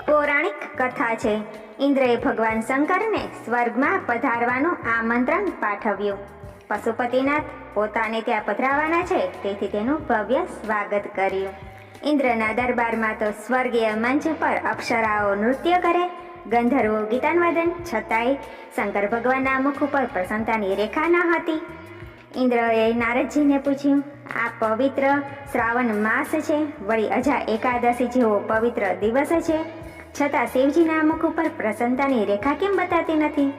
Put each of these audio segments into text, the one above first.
પૌરાણિક કથા છે. ઇન્દ્રએ ભગવાન શંકરને સ્વર્ગમાં પધારવાનું આમંત્રણ પાઠવ્યું. પશુપતિનાથ પોતાને ત્યાં પધરાવાના છે, તેથી તેનું ભવ્ય સ્વાગત કર્યું. ઇન્દ્રના દરબારમાં તો સ્વર્ગીય મંચ પર અપ્સરાઓ નૃત્ય કરે, ગંધર્વો ગીતાનવાદન, છતાંય શંકર ભગવાનના મુખ ઉપર પ્રસન્નતાની રેખા ન હતી. ઇન્દ્રએ નારદજીને પૂછ્યું, આ પવિત્ર શ્રાવણ માસ છે, વળી અજા એકાદશી જેવો પવિત્ર દિવસ છે, છતાં શિવજીના મુખ ઉપર પ્રસન્નતાની રેખા કેમ બતાતી નથી?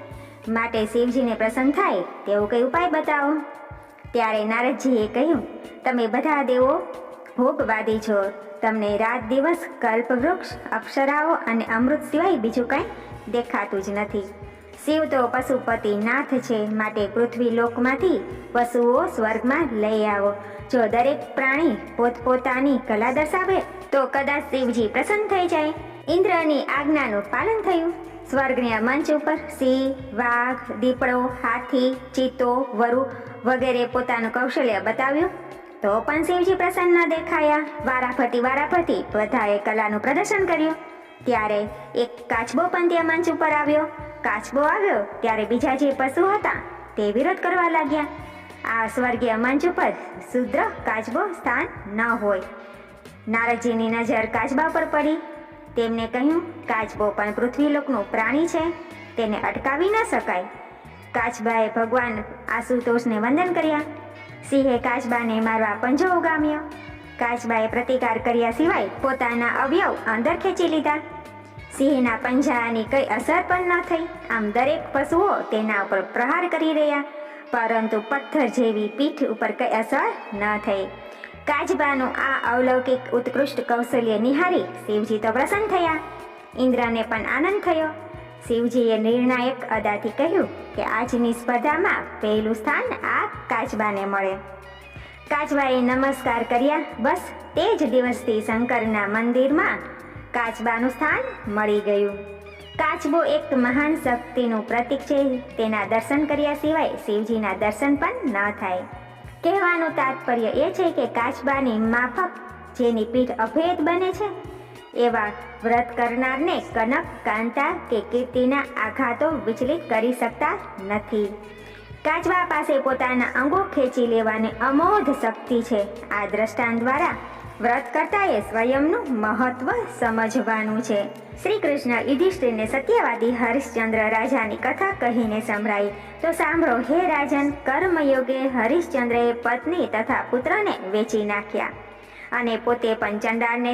માટે શિવજીને પ્રસન્ન થાય તેવો કંઈ ઉપાય બતાવો. ત્યારે નારદજીએ કહ્યું, તમે બધા દેવો ભોગવાદી છો, તમને રાત દિવસ કલ્પવૃક્ષ, અપ્સરાઓ અને અમૃત સિવાય બીજું કંઈ દેખાતું જ નથી. શિવ તો પશુપતિ નાથ છે, માટે પૃથ્વી લોકમાંથી પશુઓ સ્વર્ગમાં લઈ આવો. જો દરેક પ્રાણી પોતપોતાની કલા દર્શાવે તો કદાચ શિવજી પ્રસન્ન થઈ જાય. ઇન્દ્રની આજ્ઞાનું પાલન થયું. સ્વર્ગના મંચ ઉપર સિંહ, વાઘ, દીપડો, હાથી, ચિત્તો, વરુ વગેરે પોતાનું કૌશલ્ય બતાવ્યું, તો પણ શિવજી પ્રસન્ન ન દેખાયા. વારાફરતી બધાએ કલાનું પ્રદર્શન કર્યું. ત્યારે એક કાચબો પણ ત્યાં મંચ ઉપર આવ્યો. કાચબો આવ્યો ત્યારે બીજા જે પશુ હતા તે વિરોધ કરવા લાગ્યા. આ સ્વર્ગીય મંચ ઉપર શુદ્ર કાચબો સ્થાન ન હોય. નારદજીની નજર કાચબા પર પડી. તેમને કહ્યું, કાચબો પણ પૃથ્વીલોકનું પ્રાણી છે, તેને અટકાવી ન શકાય. કાચબાએ ભગવાન આશુતોષને વંદન કર્યા. સિંહે કાચબાને મારવા પંજો ઉગામ્યો. કાચબાએ પ્રતિકાર કર્યા સિવાય પોતાના અવયવ અંદર ખેંચી લીધા. સિંહના પંજાની કઈ અસર પણ ન થઈ. આમ દરેક પશુઓ તેના ઉપર પ્રહાર કરી રહ્યા, પરંતુ પથ્થર જેવી પીઠ ઉપર કઈ અસર ન થઈ. કાચબાનું આ અલૌકિક ઉત્કૃષ્ટ કૌશલ્ય નિહારી શિવજી તો પ્રસન્ન થયા. ઇન્દ્રને પણ આનંદ થયો. શિવજીએ નિર્ણાયક અદાથી કહ્યું કે આજની સ્પર્ધામાં પહેલું સ્થાન આ કાચબાને મળે. કાચબાએ નમસ્કાર કર્યા. બસ તે જ દિવસથી શંકરના મંદિરમાં કાચબાનું સ્થાન મળી ગયું. કાચબો એક મહાન શક્તિનું પ્રતીક છે. તેના દર્શન કર્યા સિવાય શિવજીના દર્શન પણ ન થાય. કહેવાનું તાત્પર્ય એ છે કે કાચબાની માફક જેની પીઠ અભેદ બને છે, એવા વ્રત કરનારને કનક, કાંતા કે કીર્તિના આઘાતો વિચલિત કરી શકતા નથી. કાચબા પાસે પોતાના અંગો ખેંચી લેવાની અમોઘ શક્તિ છે. આ દ્રષ્ટાંત દ્વારા વ્રત કરતાએ સ્વયંનું મહત્વ સમજવાનું છે. શ્રી કૃષ્ણ યુધિષ્ઠિરને સત્યવાદી હરિશ્ચંદ્ર રાજાની કથા કહીને સંભળાઈ. તો સાંભળો, હે રાજન, કર્મયોગે હરિશ્ચંદ્રએ પત્ની તથા પુત્રને વેચી નાખ્યા અને પોતે પણ ચંડાળને